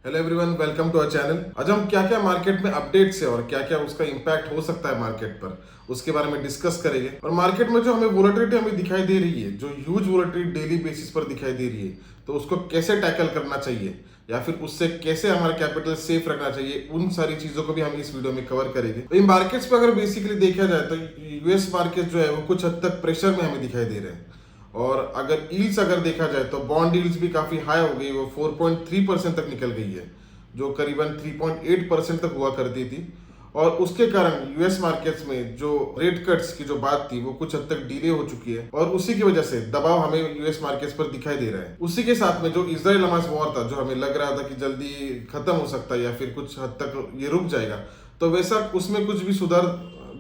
Hello everyone, welcome to our channel. आज हम क्या क्या मार्केट में अपडेट्स है और क्या क्या उसका इम्पैक्ट हो सकता है मार्केट पर, उसके बारे में डिस्कस करेंगे। और मार्केट में जो हमें वोलेटिलिटी हमें दिखाई दे रही है, जो ह्यूज वोलेटिलिटी डेली बेसिस पर दिखाई दे रही है, तो उसको कैसे टैकल करना चाहिए या फिर उससे कैसे हमारा कैपिटल सेफ रखना चाहिए, उन सारी चीजों को भी हम इस वीडियो में कवर करेंगे। तो इन मार्केट्स पे अगर बेसिकली देखा जाए तो यूएस मार्केट जो है वो कुछ हद तक प्रेशर में हमें दिखाई दे रहे हैं। और अगर यील्ड्स अगर देखा जाए तो बॉन्ड यील्ड्स भी काफी हाई हो गई, वो 4.3% तक निकल गई है, जो करीबन 3.8% तक हुआ करती थी। और उसके कारण यूएस मार्केट्स में जो रेट कट्स की जो बात थी वो कुछ हद तक डिले हो चुकी है और उसी की वजह से दबाव हमें यूएस मार्केट्स पर दिखाई दे रहा है। उसी के साथ में जो इजराइल हमास वॉर था, जो हमें लग रहा था कि जल्दी खत्म हो सकता है या फिर कुछ हद तक ये रुक जाएगा, तो वैसा उसमें कुछ भी सुधार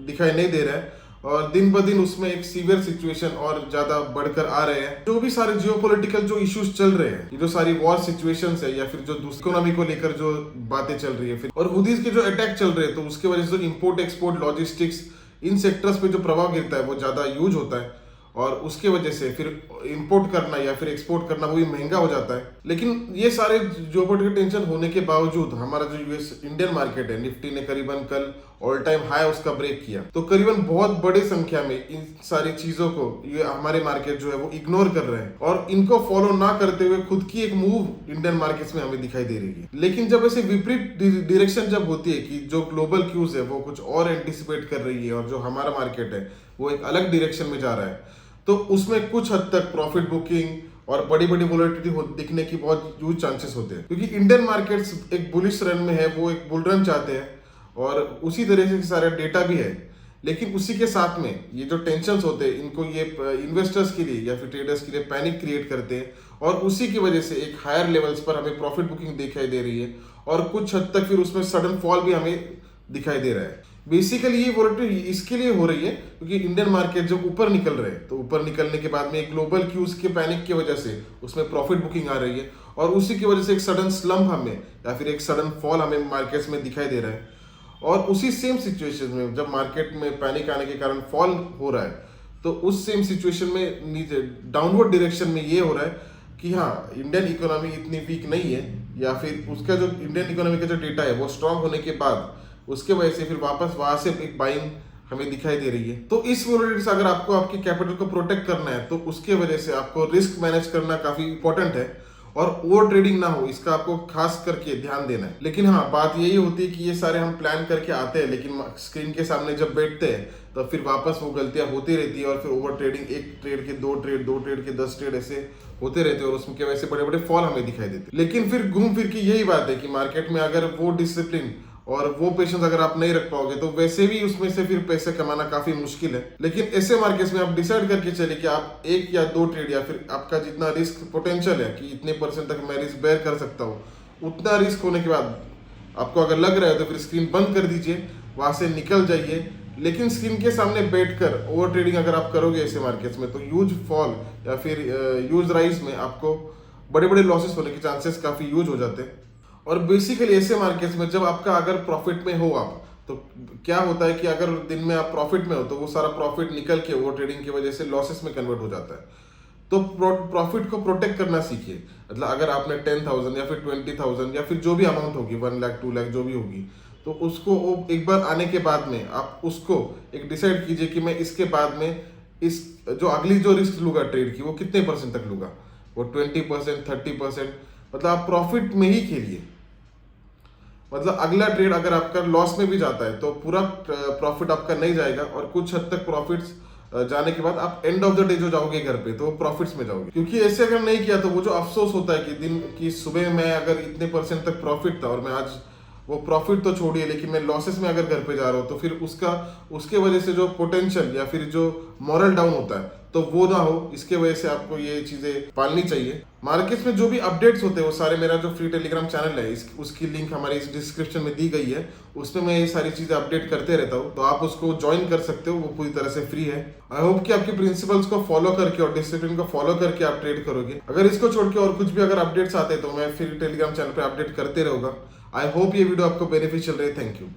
दिखाई नहीं दे रहा है। और दिन ब दिन उसमें एक सीवियर सिचुएशन और ज्यादा बढ़कर आ रहे हैं। जो भी सारे जियोपॉलिटिकल जो इश्यूज चल रहे हैं, जो सारी वॉर सिचुएशंस है या फिर जो इकोनॉमी को लेकर जो बातें चल रही है, फिर और हुदीज के जो अटैक चल रहे हैं, तो उसके वजह से जो इंपोर्ट एक्सपोर्ट लॉजिस्टिक्स इन सेक्टर्स पे जो प्रभाव गिरता है वो ज्यादा यूज होता है और उसके वजह से फिर इंपोर्ट करना या फिर एक्सपोर्ट करना वो भी महंगा हो जाता है। लेकिन ये सारे जियोपॉलिटिकल टेंशन होने के बावजूद हमारा जो यूएस इंडियन मार्केट है, निफ्टी ने करीबन कल ऑल टाइम हाई उसका ब्रेक किया। तो करीबन बहुत बड़ी संख्या में इन सारी चीजों को ये हमारे मार्केट जो है वो इग्नोर कर रहे हैं और इनको फॉलो ना करते हुए खुद की एक मूव इंडियन मार्केट्स में हमें दिखाई दे रही है। लेकिन जब ऐसे विपरीत डायरेक्शन जब होती है कि जो ग्लोबल क्यूज है वो कुछ और एंटिसिपेट कर रही है और जो हमारा मार्केट है वो एक अलग डायरेक्शन में जा रहा है, तो उसमें कुछ हद तक प्रॉफिट बुकिंग और बड़ी बड़ी वोलेटिलिटी दिखने की बहुत ह्यूज चांसेस होते हैं। क्योंकि इंडियन मार्केट्स एक बुलिश रन में है, वो एक बुल रन चाहते हैं और उसी तरह से सारा डेटा भी है। लेकिन उसी के साथ में ये जो टेंशन्स होते हैं, इनको ये इन्वेस्टर्स के लिए या फिर ट्रेडर्स के लिए पैनिक क्रिएट करते हैं और उसी की वजह से एक हायर लेवल्स पर हमें प्रॉफिट बुकिंग दिखाई दे रही है और कुछ हद तक फिर उसमें सडन फॉल भी हमें दिखाई दे रहा है। बेसिकली ये वोलेटिलिटी इसके लिए हो रही है क्योंकि इंडियन मार्केट जब ऊपर निकल रहे हैं, तो ऊपर निकलने के बाद में एक ग्लोबल क्यूज के पैनिक की वजह से उसमें प्रॉफिट बुकिंग आ रही है और उसी की वजह से एक सडन स्लम्प हमें या फिर एक सडन फॉल हमें मार्केट्स में दिखाई दे रहा है। और उसी सेम सिचुएशन में जब मार्केट में पैनिक आने के कारण फॉल हो रहा है, तो उस सेम सिचुएशन में नीचे डाउनवर्ड डायरेक्शन में ये हो रहा है कि हाँ, इंडियन इकोनॉमी इतनी वीक नहीं है या फिर उसका जो इंडियन इकोनॉमी का जो डेटा है वो स्ट्रांग होने के बाद उसके वजह से फिर वापस वहां से एक बाइंग हमें दिखाई दे रही है। तो इस वोलेटिलिटी से अगर आपको आपकी कैपिटल को प्रोटेक्ट करना है तो उसके वजह से आपको रिस्क मैनेज करना काफी इंपॉर्टेंट है और ओवर ट्रेडिंग ना हो, इसका आपको खास करके ध्यान देना है। लेकिन हाँ, बात यही होती है कि ये सारे हम प्लान करके आते हैं, लेकिन स्क्रीन के सामने जब बैठते हैं तो फिर वापस वो गलतियां होती रहती है और फिर ओवर ट्रेडिंग, एक ट्रेड के दो ट्रेड के 10 ट्रेड ऐसे होते रहते हैं और उसमें वजह से बड़े बड़े फॉल हमें दिखाई देते हैं। लेकिन फिर घूम फिर के यही बात है कि मार्केट में अगर वो डिसिप्लिन और वो पेशेंस अगर आप नहीं रख पाओगे तो वैसे भी उसमें से फिर पैसे कमाना काफी मुश्किल है। लेकिन ऐसे मार्केट्स में आप डिसाइड करके चले कि आप एक या दो ट्रेड या फिर आपका जितना रिस्क पोटेंशियल है कि इतने परसेंट तक मैं रिस्क बेयर कर सकता हूँ, उतना रिस्क होने के बाद आपको अगर लग रहा है तो फिर स्क्रीन बंद कर दीजिए, वहां से निकल जाइए। लेकिन स्क्रीन के सामने बैठकर ओवर ट्रेडिंग अगर आप करोगे ऐसे मार्केट्स में, तो ह्यूज फॉल या फिर ह्यूज राइज में आपको बड़े बड़े लॉसेस होने के चांसेस काफी ह्यूज हो जाते हैं। और बेसिकली ऐसे मार्केट्स में जब आपका अगर प्रॉफिट में हो आप, तो क्या होता है कि अगर दिन में आप प्रॉफिट में हो तो वो सारा प्रॉफिट निकल के ओवर ट्रेडिंग की वजह से लॉसेस में कन्वर्ट हो जाता है। तो प्रॉफिट को प्रोटेक्ट करना सीखिए। मतलब अगर आपने 10,000 या फिर 20,000 या फिर जो भी अमाउंट होगी, 1 लाख 2 लाख जो भी होगी, तो उसको एक बार आने के बाद में आप उसको एक डिसाइड कीजिए कि मैं इसके बाद में इस जो अगली जो रिस्क लूंगा ट्रेड की, वो कितने परसेंट तक लूंगा, वो 20%, 30%, मतलब आप प्रॉफिट में ही खेलिए। मतलब अगला ट्रेड अगर आपका लॉस में भी जाता है तो पूरा प्रॉफिट आपका नहीं जाएगा और कुछ हद तक प्रॉफिट्स जाने के बाद आप एंड ऑफ द डे जो जाओगे घर पे, तो प्रॉफिट्स में जाओगे। क्योंकि ऐसे अगर नहीं किया तो वो जो अफसोस होता है कि दिन की सुबह में अगर इतने परसेंट तक प्रॉफिट था और मैं आज वो प्रॉफिट तो छोड़िए लेकिन मैं लॉसेस में अगर घर पे जा रहा हूँ, तो फिर उसके वजह से जो पोटेंशियल या फिर जो मॉरल डाउन होता है तो वो ना हो, इसके वजह से आपको ये चीजें पालनी चाहिए। मार्केट्स में जो भी अपडेट्स होते हैं वो सारे मेरा जो फ्री टेलीग्राम चैनल है उसकी लिंक हमारे इस डिस्क्रिप्शन में दी गई है, उसमें मैं ये सारी चीजें अपडेट करते रहता हूँ, तो आप उसको ज्वाइन कर सकते हो, वो पूरी तरह से फ्री है। आई होप कि आपके प्रिंसिपल्स को फॉलो करके और डिसिप्लिन को फॉलो करके आप ट्रेड करोगे। अगर इसको छोड़ के और कुछ भी अगर अपडेट्स आते हैं तो मैं फ्री टेलीग्राम चैनल पर अपडेट करते रहूंगा। आई होप ये वीडियो आपको बेनिफिशियल रहे। Thank you.